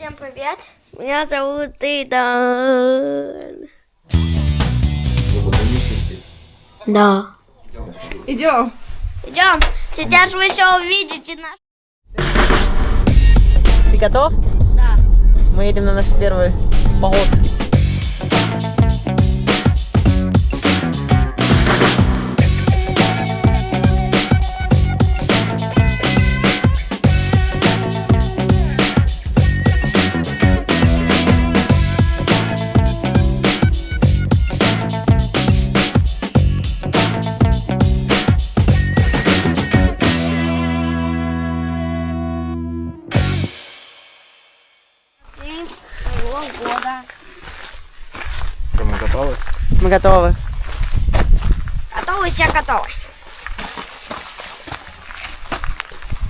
Всем привет! Меня зовут Идан. Да. Идем. Идем. Сейчас вы все увидите наш. Ты готов? Да. Мы едем на наш первый поход. День моего года. Что, мы готовы? Мы готовы. Готовы, все готовы.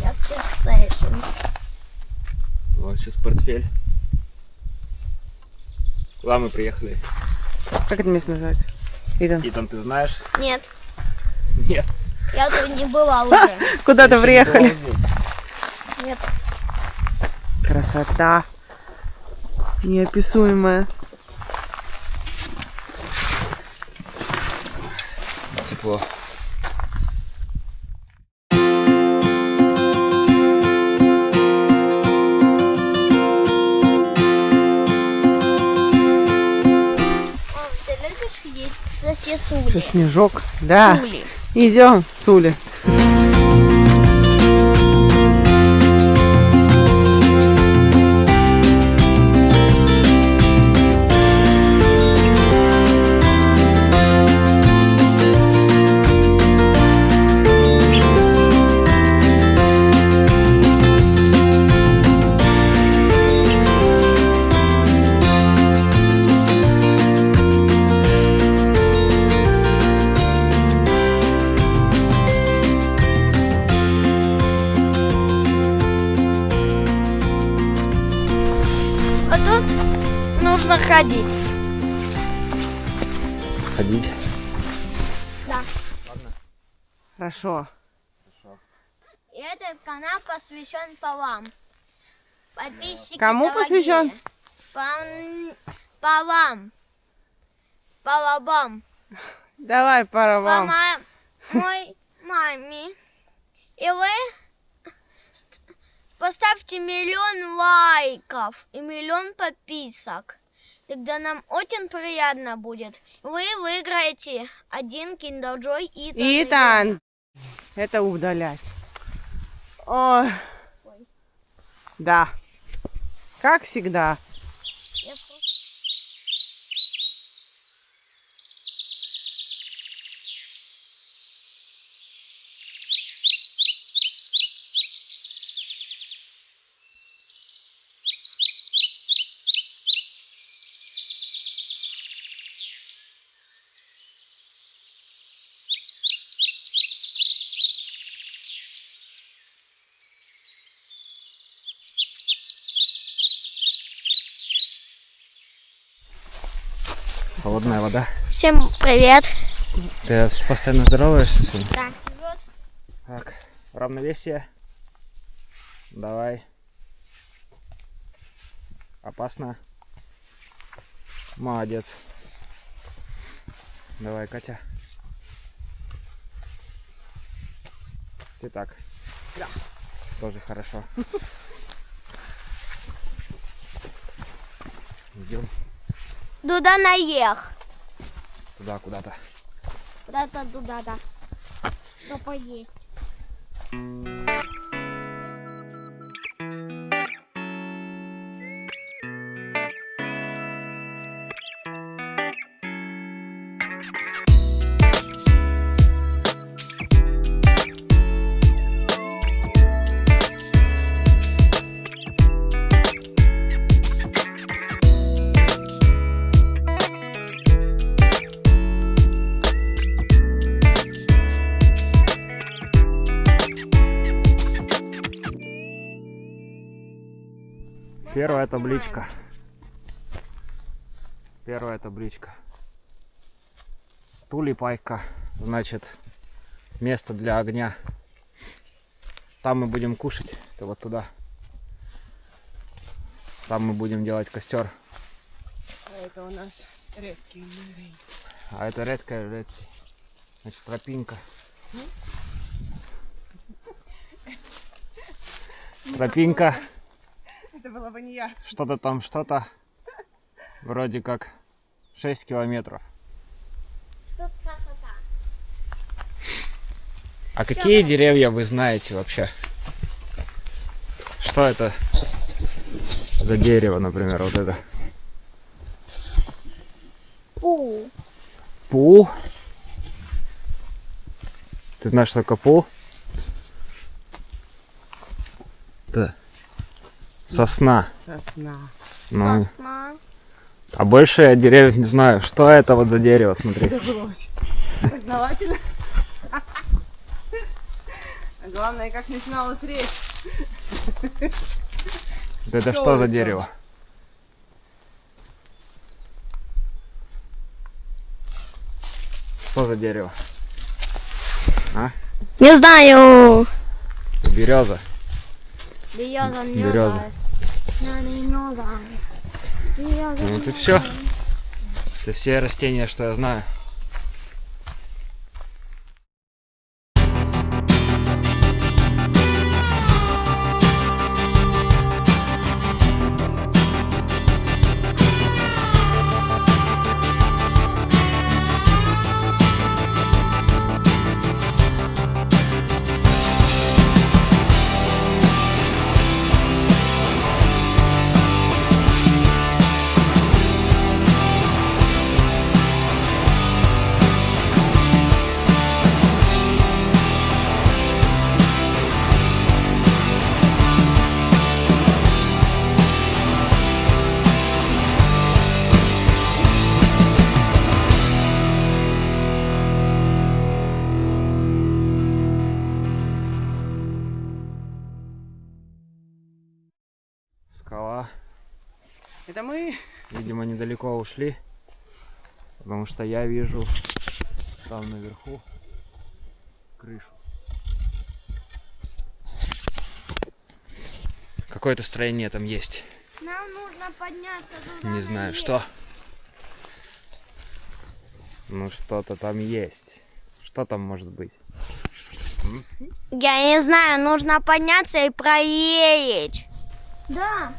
Я спецстейшн. Вот сейчас портфель. Куда мы приехали? Как это место называется? Итан. Итан, ты знаешь? Нет, Нет. я тут не была уже. Куда-то Еще не приехали. бывал здесь. Нет. Красота. Неописуемая. Тепло. Мам, ты любишь есть, кстати, сули? Что, снежок? Да. Сули. Идем, Сули. А тут нужно ходить. Ходить. Да. Хорошо. И этот канал посвящен полам. Подписчики Кому дорогие. посвящен? Полам. Полабам. Давай, пора По вам. мой маме. И вы поставьте 1 000 000 лайков и 1 000 000 подписок. Тогда нам очень приятно будет. Вы выиграете 1 Kinder Joy Итан. Итан. Это удалять. Ой. Да. Как всегда. Я просто- Холодная вода. Всем привет. Ты постоянно здороваешься? Так, Так, равновесие. Давай. Опасно. Молодец. Давай, Катя. Ты так. Да. Тоже хорошо. Идем туда наех. туда куда-то. Куда-то туда, да. Что поесть. Первая табличка. Первая табличка. Тулипайка, значит, место для огня. Там мы будем кушать, это вот туда. Там мы будем делать костер. А это у нас редкий мирей. А это редкая, значит, тропинка. Тропинка. Это была бы не я. Что-то там, что-то. Вроде как 6 километров. Тут красота. А какие деревья вы знаете вообще? Что это за дерево, например, вот это? Пу. Пу? Ты знаешь, что такое пу? Да. Сосна. Сосна. Ну, Сосна. а больше я деревьев не знаю. Что это вот за дерево, смотри. Это было очень познавательно. А главное, как начиналась речь. Это Что что за это? дерево? Что за дерево? А? Не знаю. Береза. Береза, Береза. Береза. Ну вот и все. Это все растения, что я знаю. Скала. Это мы. Видимо, недалеко ушли. Потому что я вижу там наверху крышу. Какое-то строение там есть. Нам нужно подняться туда. Не знаю, наверх. что. Ну, что-то там есть. Что там может быть? Я не знаю, нужно подняться и проверить. Да,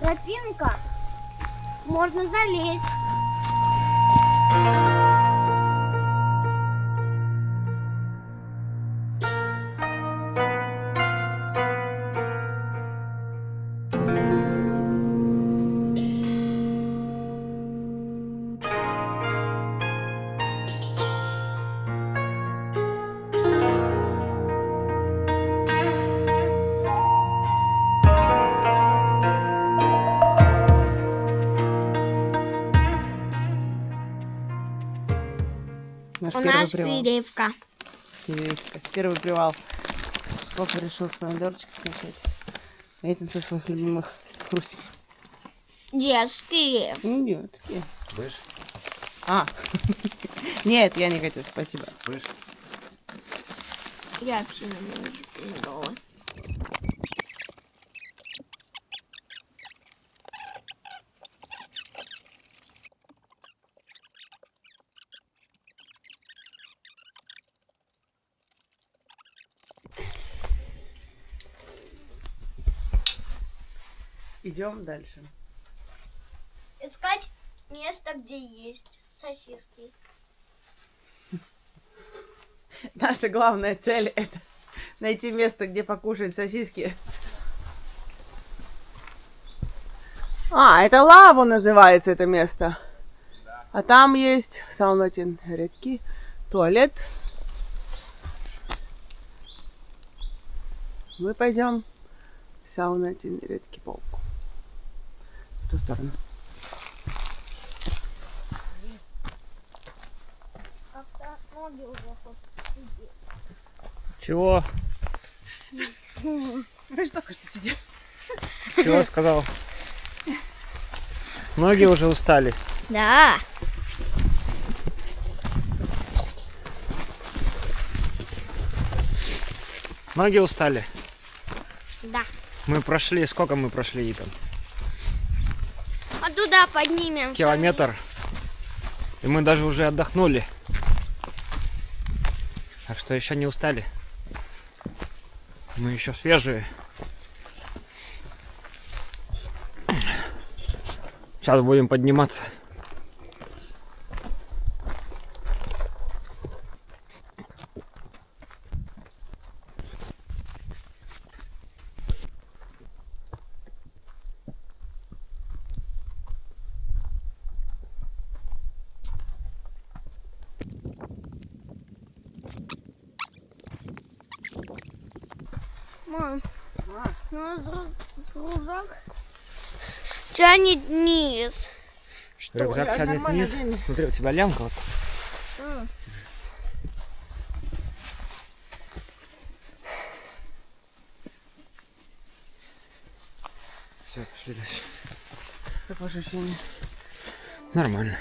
тропинка. Можно залезть. Наш У первый нас привал. перевка. Первый привал. Папа решил с помидорчиков начать. А это со своих любимых хрустиков. Детские. Нет, такие. Слышь? А, нет, я не хочу, спасибо. Слышь? Я вообще не помидоры. Идем дальше. Искать место, где есть сосиски. Наша главная цель — это найти место, где покушать сосиски. А, это Лаву называется это место. А там есть Саунатин редкий туалет. Мы пойдем в Саунатин редкий полку. В ту сторону. Как-то ноги уже хоть сидеть. Чего? Вы что, хотите сидеть? Чего сказал? Ноги уже устали. Да. Ноги устали. Да. Мы прошли, сколько мы прошли там? туда поднимемся. Километр. И мы даже уже отдохнули. Так что еще не устали. Мы еще свежие. Сейчас будем подниматься. Мам, рюкзак тянет вниз. Что? Рюкзак я тянет нормально вниз. денег. Смотри, у тебя лямка вот. Все, пошли дальше. Как ваше ощущение? Нормально.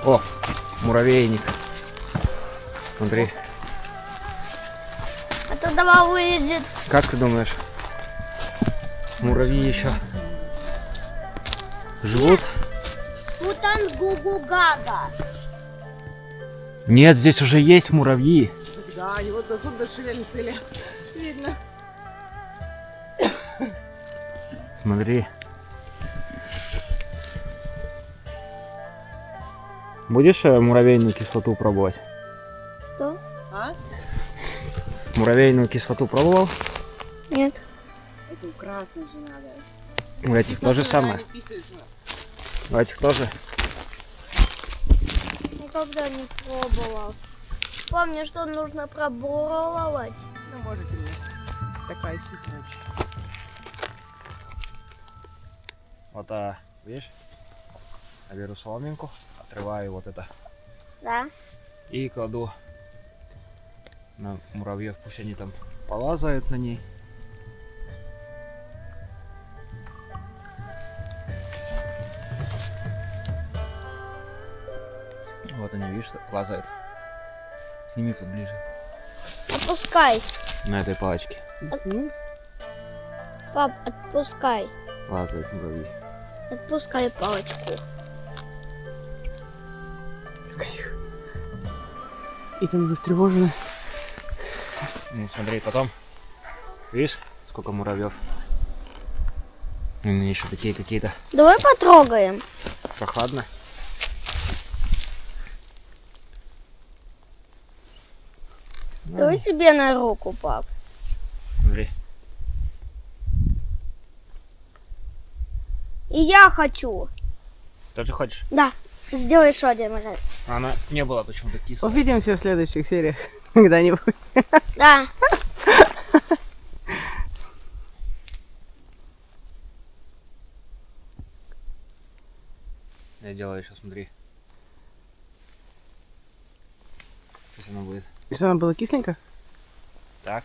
О, муравейник. Смотри, А то давай выйдет. как ты думаешь, муравьи еще живут? Мутант Гугу-Гага. Нет, здесь уже есть муравьи. Да, они вот отсюда шевельцели. Видно. Смотри. Будешь муравейную кислоту пробовать? Что? А? Муравейную кислоту пробовал? Нет. Это у красных же надо. У этих то же самое. Они писаются. У этих тоже. Никогда не пробовал. Помню, что нужно пробовать. Ну, можете мне. Такая хитрая очень. Вот, видишь? Я беру соломинку, отрываю вот это Да. и кладу на муравьев, пусть они там полазают на ней. Вот они, видишь, лазают. Сними поближе. Отпускай. На этой палочке Пап, отпускай. лазают муравьи. Отпускай палочку. И там встревожены. Ну, смотри, потом. Видишь, сколько муравьев? Они еще такие какие-то. Давай потрогаем. Прохладно. Давай тебе на руку, пап. Смотри. И я хочу. Тоже хочешь? Да. Сделай еще один раз. А она не была почему-то кислая. Увидимся в следующих сериях. Когда-нибудь. Да. Я делаю еще, смотри. Сейчас она будет. И что, она была кисленькая? Так.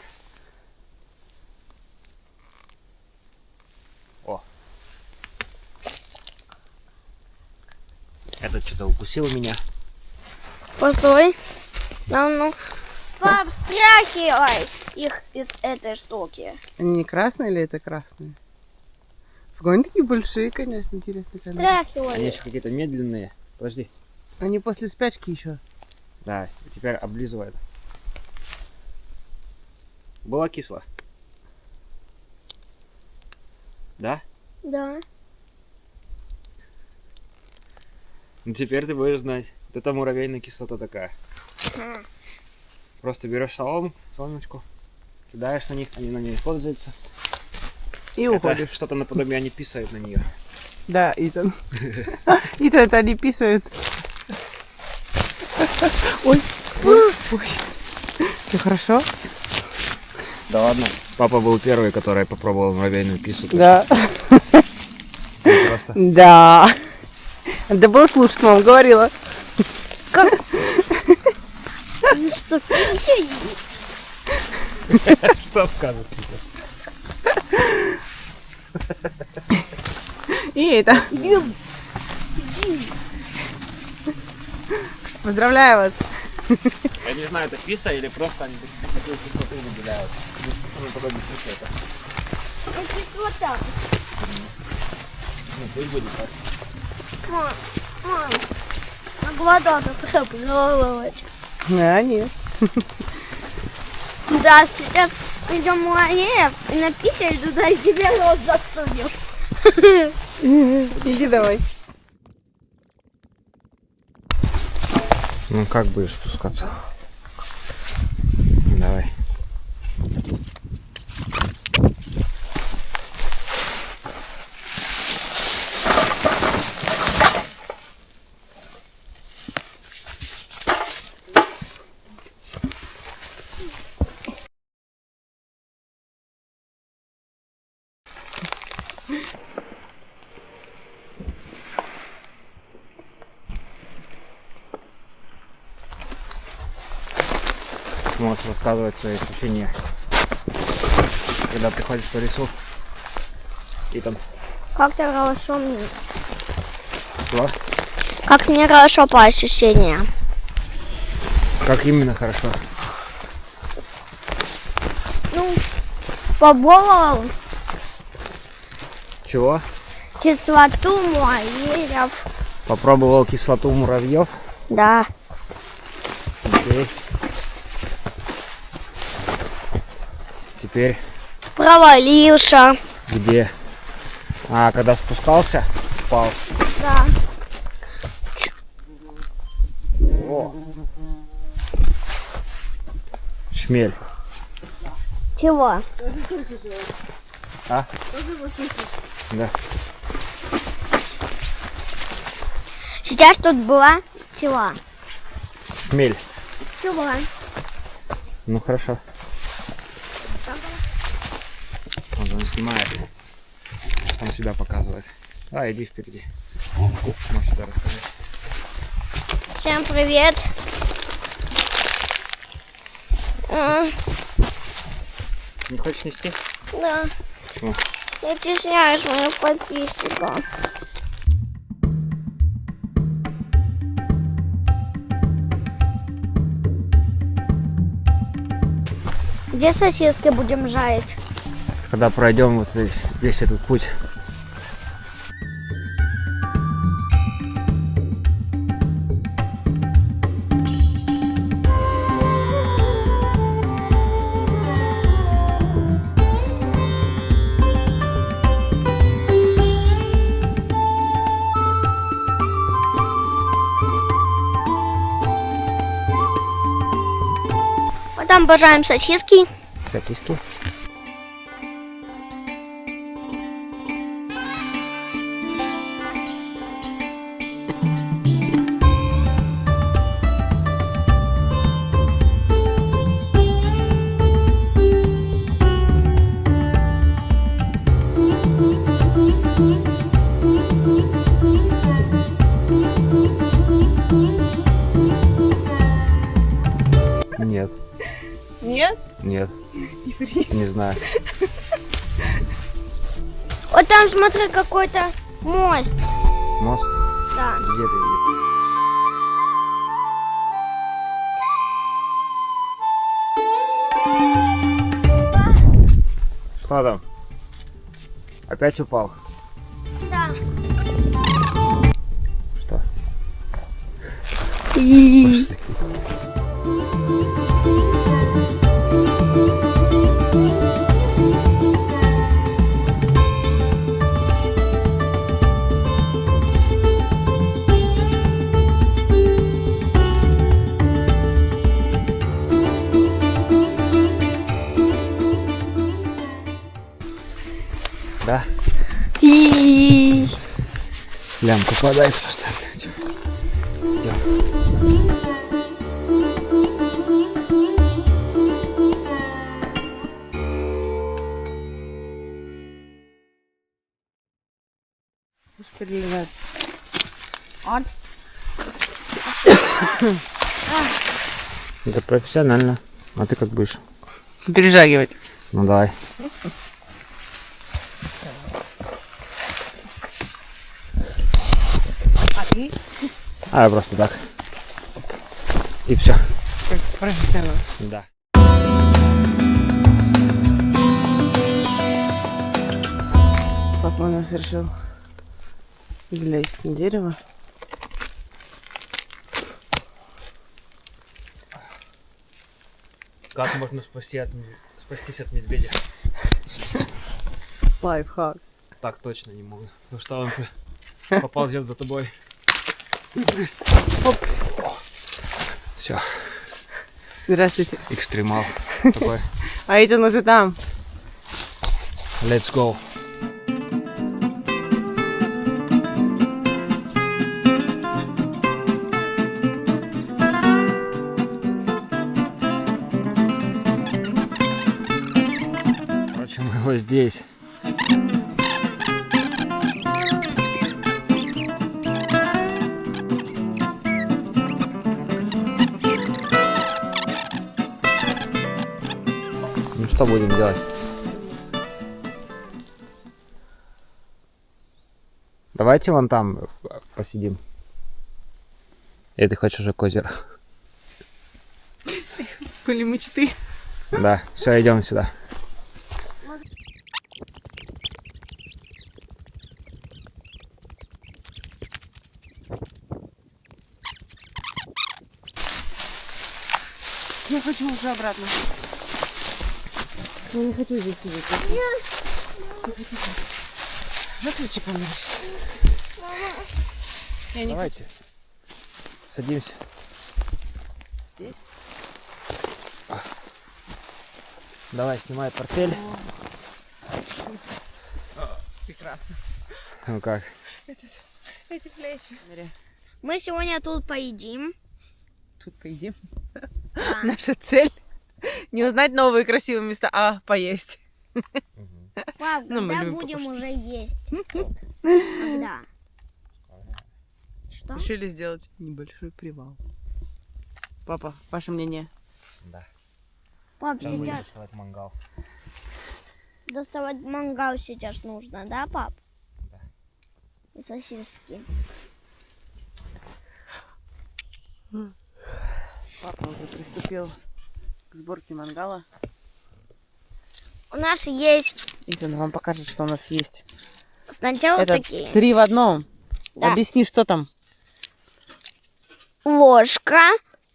О. Этот что-то укусил меня. Постой. Ну. Пап, стряхивай их из этой штуки. Они не красные или это красные? Они такие большие, конечно, интересные. Стряхивай. Они еще какие-то медленные. Подожди. Они после спячки еще. Да, и теперь облизывает. Было кисло? Да? Да. Ну теперь ты будешь знать. Вот это муравейная кислота такая. Просто берешь соломочку, кидаешь на них, они на ней пользуются. И Это уходишь. что-то наподобие, они писают на нее. Да, Итан. Итан, это они писают. Ой, ой, ой. Все хорошо? Да ладно. Папа был первый, который попробовал муравейную кислоту. Да. Просто. Да. Да было слушать, мам, говорила. Как? Ну что, пися есть? Что скажешь? И это. Поздравляю вас. Я не знаю, это писа или просто они такую кислоту выделяют. Ну, такой без это. Кислота. Ну, пусть будет так. Мам, а вода-то попробовать. А, нет. Да, сейчас идем в Лареев и написали туда, и тебе рот засунем. Иди давай. Ну, как будешь спускаться? Давай. Можешь рассказывать свои ощущения, когда приходишь по лесу и там Как-то хорошо мне. что? Как мне хорошо по ощущениям. Как именно хорошо? Ну, побывал Чего? кислоту муравьев. Попробовал кислоту муравьев? Да. Окей. Теперь Провалился. где? А, когда спускался, упал. Да. О. Шмель. Чего? А? Да. Сейчас тут была чего? Шмель. Чего? Ну хорошо. Вот он снимает. Он себя показывает. А, иди впереди. Можешь сюда рассказать. Всем привет. Не хочешь нести? Да. Почему? Я стесняюсь моих подписчиков. Где сосиски будем жарить? Когда пройдем вот весь этот путь. Потом пожарим сосиски. Сосиски. Нет. Нет? Нет. Не знаю. Вот там, смотри, какой-то мост. Мост? Да. Где ты? Что там? Опять упал? Да. Что? Да? Лямка попадает просто. Перелезать. Вот. Это профессионально. А ты как будешь? Пережагивать. Ну давай. А ты? А я просто так. И все. Как профессионал. Да. Папа у нас решил залезть на дерево. Как можно спастись от медведя? Лайфхак. Так точно не могу. Потому что он поползет за тобой. Все, Здравствуйте. экстремал такой. А Итан уже там. Let's go. Короче, мы его здесь. Ну что будем делать? Давайте вон там посидим. Или ты хочешь уже к озеру? Были мечты. Да, все, идем сюда. Я хочу уже обратно. Я не хочу здесь сидеть. Выключи камеру сейчас. Я не Давайте. Садимся. Здесь? Давай, снимай портфель. Прекрасно. Ну как? Эти плечи. Мы сегодня тут поедим. Тут поедим. Да. Наша цель не узнать новые красивые места, а поесть. Пап, Ну, мы когда любим будем покушать. уже есть? Когда? Что? Решили сделать небольшой привал. Папа, ваше мнение? Да. Пап, Сейчас будем сейчас доставать мангал. доставать мангал сейчас нужно, да, пап? Да. И сосиски. Папа уже приступил к сборке мангала. У нас есть Итан вам покажет, что у нас есть. сначала Это такие. 3 в одном. Да. Объясни, что там. Ложка,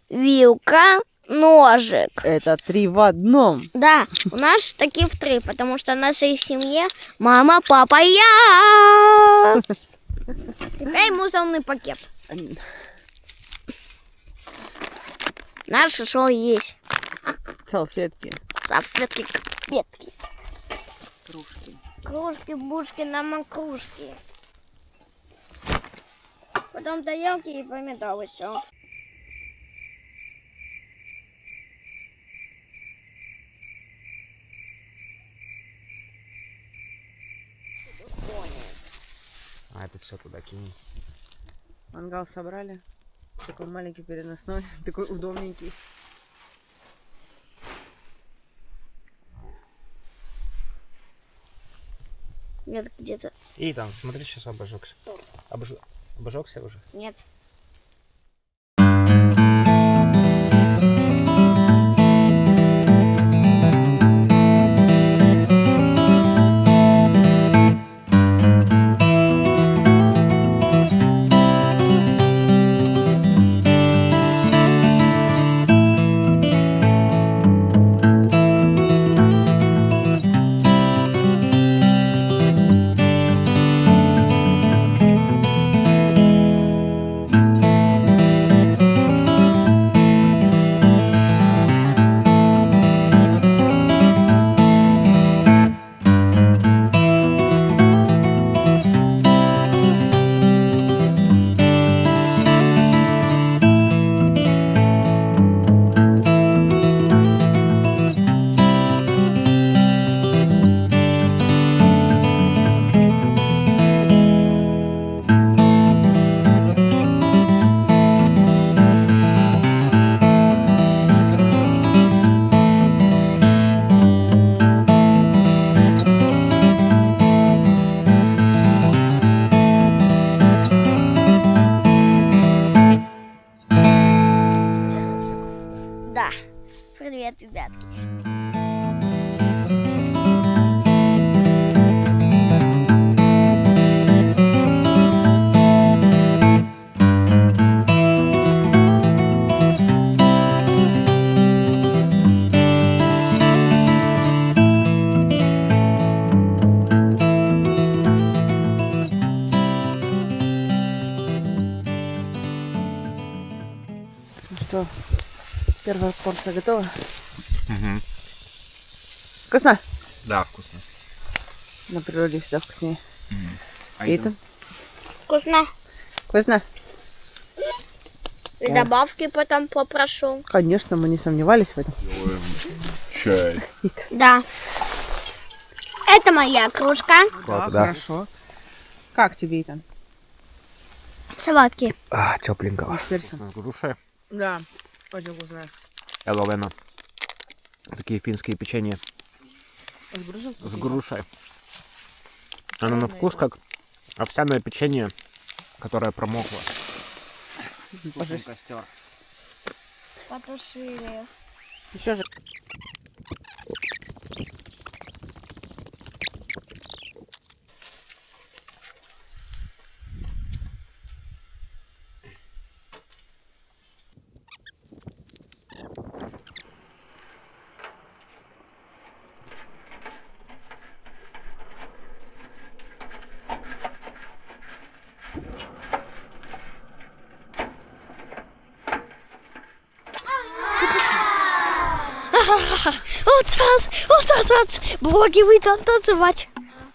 вилка, ножик. Это 3 в одном. Да, у нас таких 3, потому что в нашей семье мама, папа и я. Теперь мусорный пакет. Наше шоу есть. Салфетки, Салфетки, капетки, кружки. кружки, бушки на макушке. Потом тарелки и помидоры, все. А это все туда кинь. Мангал собрали. Такой маленький переносной, такой удобненький. Нет, где-то. И там, смотри, сейчас обожегся. Обожегся уже? Нет. Привет, ребятки. Ну что, первая порция готова? Угу. Вкусно? Да, вкусно. На природе всегда вкуснее. А Итан? Вкусно. Вкусно? И добавки потом попрошу. Конечно, мы не сомневались в этом. чай. Да. Это моя кружка. Да, да. хорошо. Как тебе, Итан? Салатки. А, тепленького. Теперь всё. С грушей. Да, очень вкусно. Эловена. Такие финские печенья С с грушей. Оно на вкус как овсяное печенье, которое промокло. Костер. Потушили. Еще же. Вот, боги выйдут танцевать.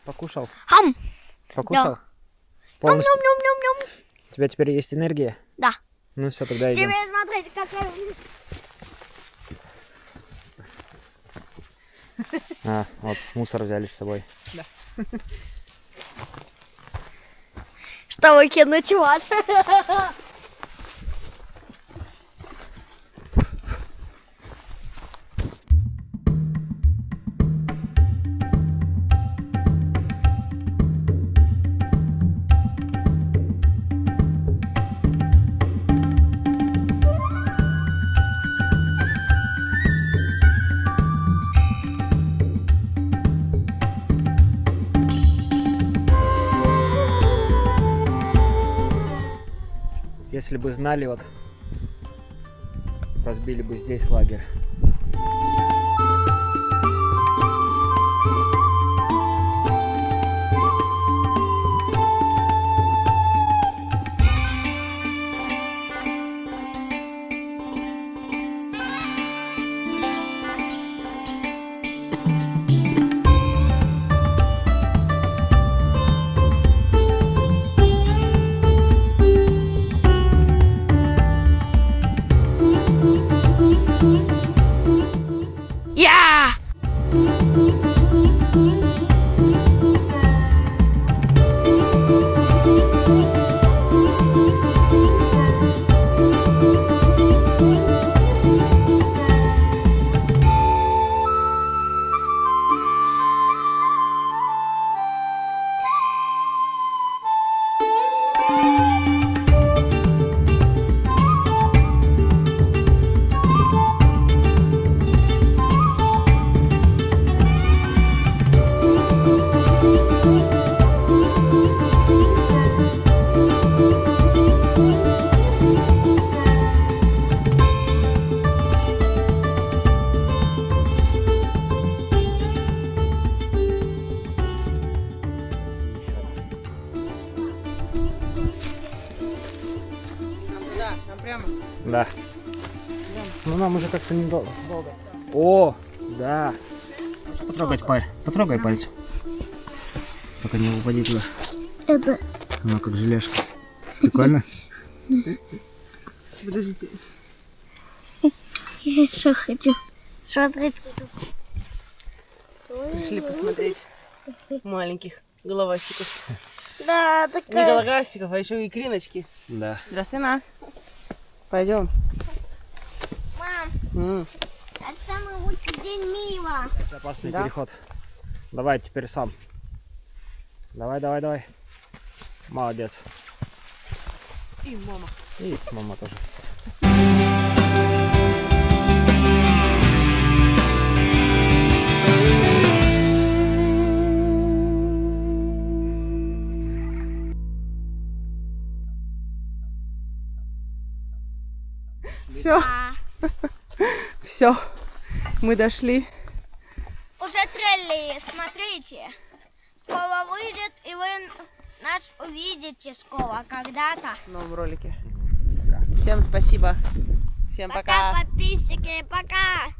Покушал? Хам. Покушал? Да. Полностью? Ням-ням-ням-ням. У тебя теперь есть энергия? Да. Ну все, тогда идем. Тебе смотреть, как я... А, вот мусор взяли с собой. Что выкинуть вас? Если бы знали, вот разбили бы здесь лагерь. Я! Да, там прямо. Да. Ну нам уже как-то недолго. О, да. Потрогай пальцем. Только не упади туда. Это... Она как желешка. Прикольно? Подождите. Я еще хочу смотреть. Пришли посмотреть маленьких головастиков. Да, Не такая... головастиков, а еще и икриночки. Да. Здравствуй, на. Пойдем. Мам, это самый лучший день мира. Опасный Да. переход. Давай теперь сам. Давай. Молодец. И мама. И мама тоже. Все, А, все, мы дошли. уже трелли, смотрите. Скоро выйдет, и вы нас увидите скоро, когда-то. В новом ролике. Всем спасибо. Всем Пока, подписчики, пока.